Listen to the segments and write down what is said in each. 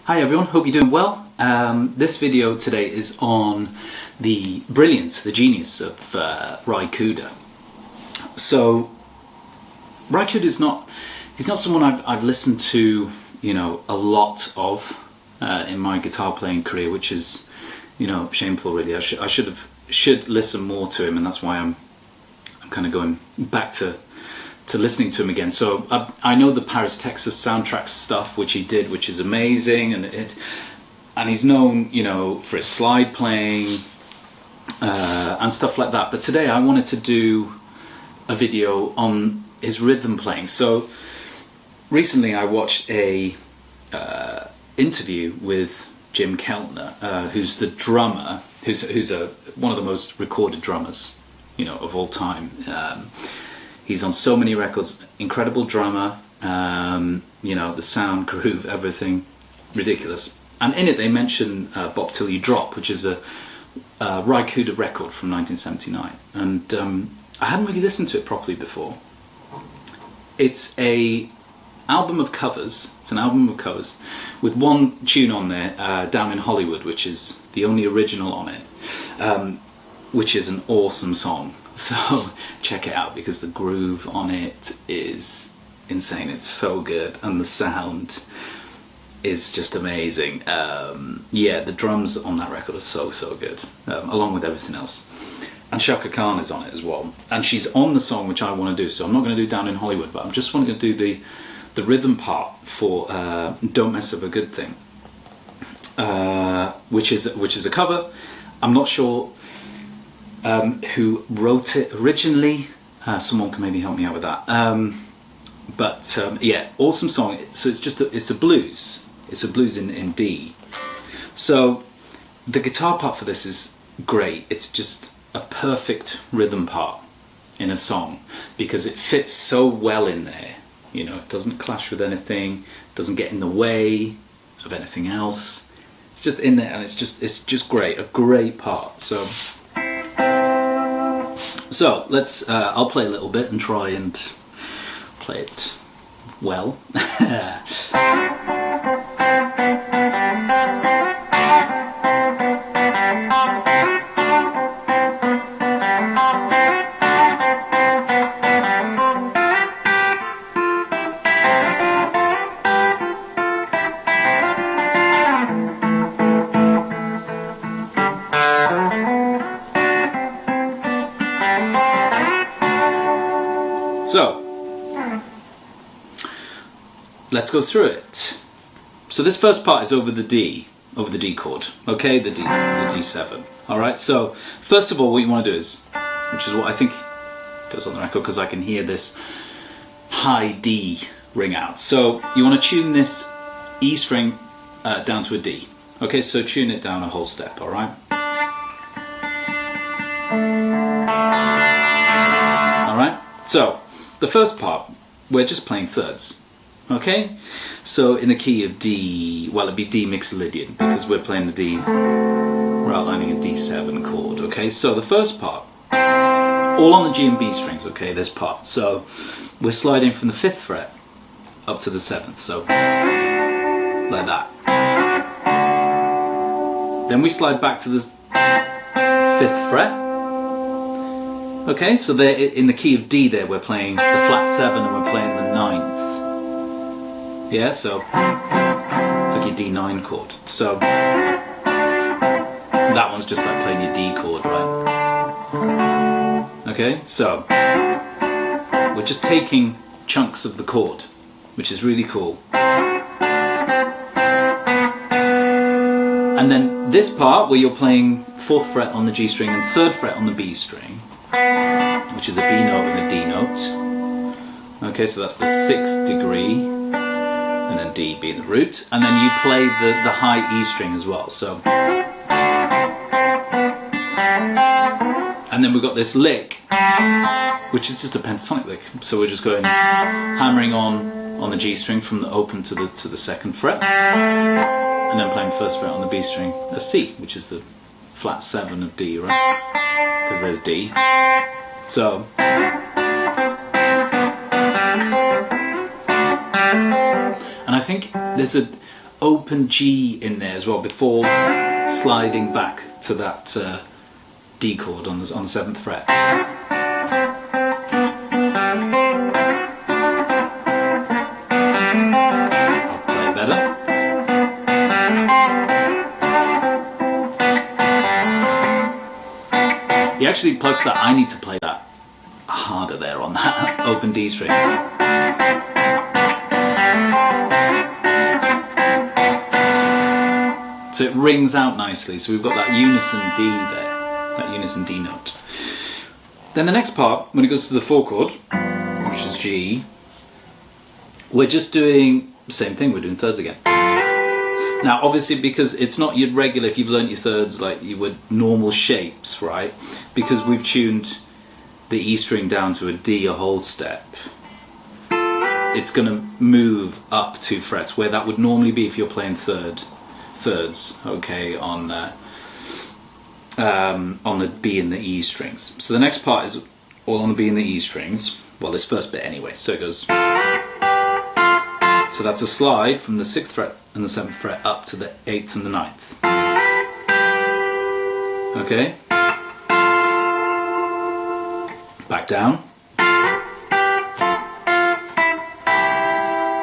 Hi everyone, hope you're doing well. This video today is on the brilliance, the genius of Ry Cooder. So, Ry Cooder is he's not someone I've listened to, a lot of in my guitar playing career, which is, shameful really. I should listen more to him, and that's why I'm kind of going back to listening to him again. So I know the Paris, Texas soundtrack stuff, which he did, which is amazing, and he's known, for his slide playing and stuff like that. But today I wanted to do a video on his rhythm playing. So recently I watched a interview with Jim Keltner, who's the drummer, who's one of the most recorded drummers, of all time. He's on so many records, incredible drummer, the sound, groove, everything, ridiculous. And in it they mention Bop Til You Drop, which is a Ry Cooder record from 1979. And I hadn't really listened to it properly before. It's an album of covers with one tune on there, Down in Hollywood, which is the only original on it, which is an awesome song. So check it out, because the groove on it is insane. It's so good, and the sound is just amazing. The drums on that record are so good, along with everything else. And Chaka Khan is on it as well, and she's on the song which I want to do. So I'm not going to do Down in Hollywood, but I'm just want to do the rhythm part for Don't Mess Up a Good Thing, which is a cover. I'm not sure who wrote it originally. Someone can maybe help me out with that. Awesome song. So it's a blues. It's a blues in D. So the guitar part for this is great. It's just a perfect rhythm part in a song, because it fits so well in there. It doesn't clash with anything, doesn't get in the way of anything else. It's just in there, and it's just great. A great part. So let's. I'll play a little bit and try and play it well. So, let's go through it. So this first part is over the D chord, okay, the D7. All right. So first of all, what you want to do is, which is what I think it does on the record, because I can hear this high D ring out. So you want to tune this E string down to a D. Okay, so tune it down a whole step. All right. All right. So the first part, we're just playing thirds, okay? So in the key of D, well, it'd be D mixolydian, because we're playing the D, we're outlining a D7 chord, okay? So the first part, all on the G and B strings, okay, this part. So we're sliding from the 5th fret up to the 7th, so like that. Then we slide back to the 5th fret. Okay, so there in the key of D there, we're playing the flat 7 and we're playing the 9th. Yeah, so it's like your D9 chord. So that one's just like playing your D chord, right? Okay, so we're just taking chunks of the chord, which is really cool. And then this part where you're playing 4th fret on the G string and 3rd fret on the B string, which is a B note and a D note. Okay, so that's the 6th degree, and then D being the root, and then you play the high E string as well. So, and then we've got this lick, which is just a pentatonic lick. So we're just going hammering on the G string from the open to the 2nd fret, and then playing 1st fret on the B string, a C, which is the flat 7 of D, right? Because there's D. So, and I think there's open G in there as well before sliding back to that D chord on the 7th fret. He actually plugs that. I need to play that harder there on that open D string. So it rings out nicely. So we've got that unison D there, that unison D note. Then the next part, when it goes to the 4 chord, which is G, we're just doing the same thing. We're doing thirds again. Now, obviously, because it's not your regular, if you've learned your thirds like you would normal shapes, right? Because we've tuned the E string down to a D a whole step, it's going to move up 2 frets, where that would normally be if you're playing thirds, okay, on the B and the E strings. So the next part is all on the B and the E strings. Well, this first bit anyway. So it goes. So that's a slide from the 6th fret and the 7th fret up to the 8th and the 9th. Okay. Back down.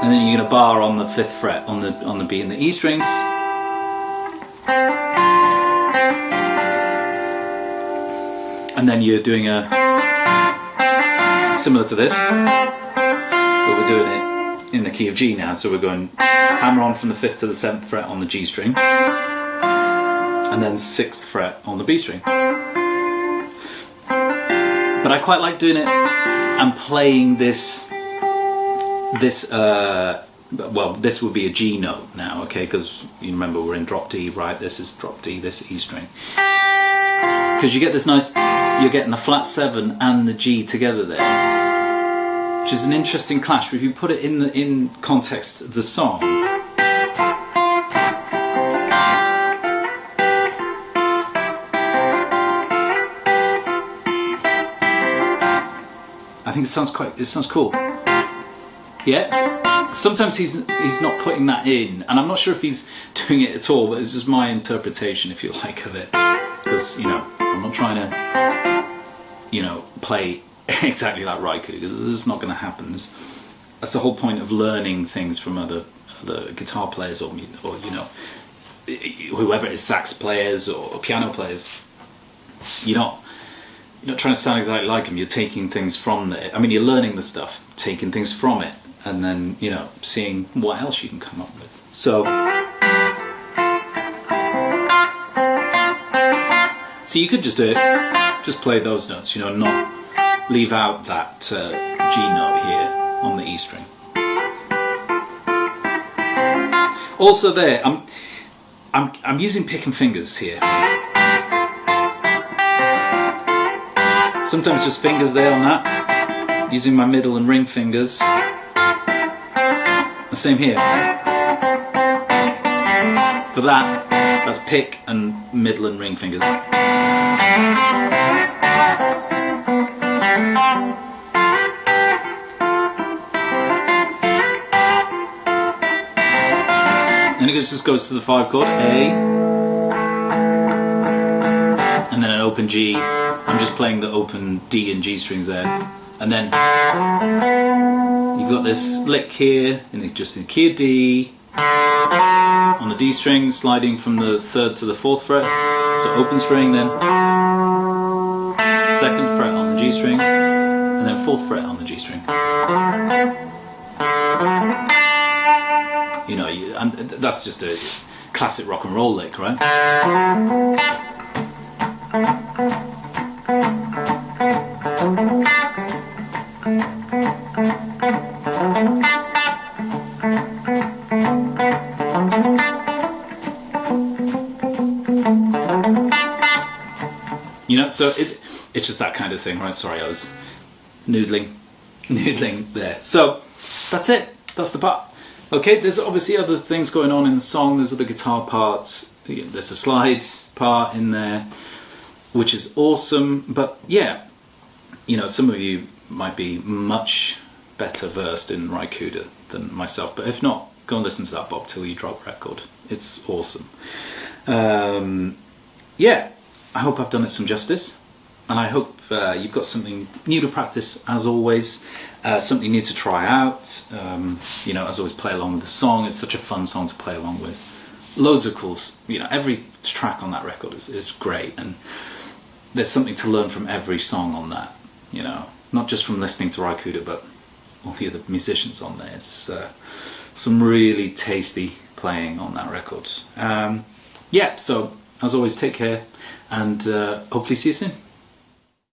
And then you're going to bar on the 5th fret on the B and the E strings. And then you're doing a similar to this, but we're doing it in the key of G now. So we're going hammer on from the 5th to the 7th fret on the G string, and then 6th fret on the B string. But I quite like doing it and playing this. Well, this would be a G note now, okay? Because you remember we're in drop D, right? This is drop D, this E string. Because you get this nice, you're getting the flat 7 and the G together there, which is an interesting clash. But if you put it in context of the song, I think it sounds cool. Yeah. Sometimes he's not putting that in, and I'm not sure if he's doing it at all. But it's just my interpretation, if you like, of it. Because I'm not trying to play exactly like Ry Cooder. This is not going to happen. That's the whole point of learning things from other guitar players or whoever it is, sax players or piano players. You're not trying to sound exactly like them. You're taking things from there. I mean, you're learning the stuff, taking things from it, and then seeing what else you can come up with. So you could just do it, just play those notes, not leave out that G note here on the E string. Also there, I'm using pick and fingers here. Sometimes just fingers there on that, using my middle and ring fingers. The same here. For that, that's pick and middle and ring fingers. And it just goes to the 5 chord, A, and then an open G. I'm just playing the open D and G strings there, and then you've got this lick here, just in the key of D, on the D string, sliding from the 3rd to the 4th fret, so open string, then 2nd fret on the G string, and then 4th fret on the G string. And that's just a classic rock and roll lick, right? So it's just that kind of thing, right? Sorry, I was noodling there. So that's it. That's the part. Okay, there's obviously other things going on in the song. There's other guitar parts. There's a slide part in there, which is awesome. But yeah, some of you might be much better versed in Ry Cooder than myself. But if not, go and listen to that Bop Till You Drop record. It's awesome. Yeah, I hope I've done it some justice, and I hope you've got something new to practice as always, something new to try out. You know, as always, play along with the song. It's such a fun song to play along with. Loads of cool, you know, every track on that record is great, and there's something to learn from every song on that, you know, not just from listening to Ry Cooder, but all the other musicians on there. It's some really tasty playing on that record. Yeah, so as always, take care, and hopefully see you soon.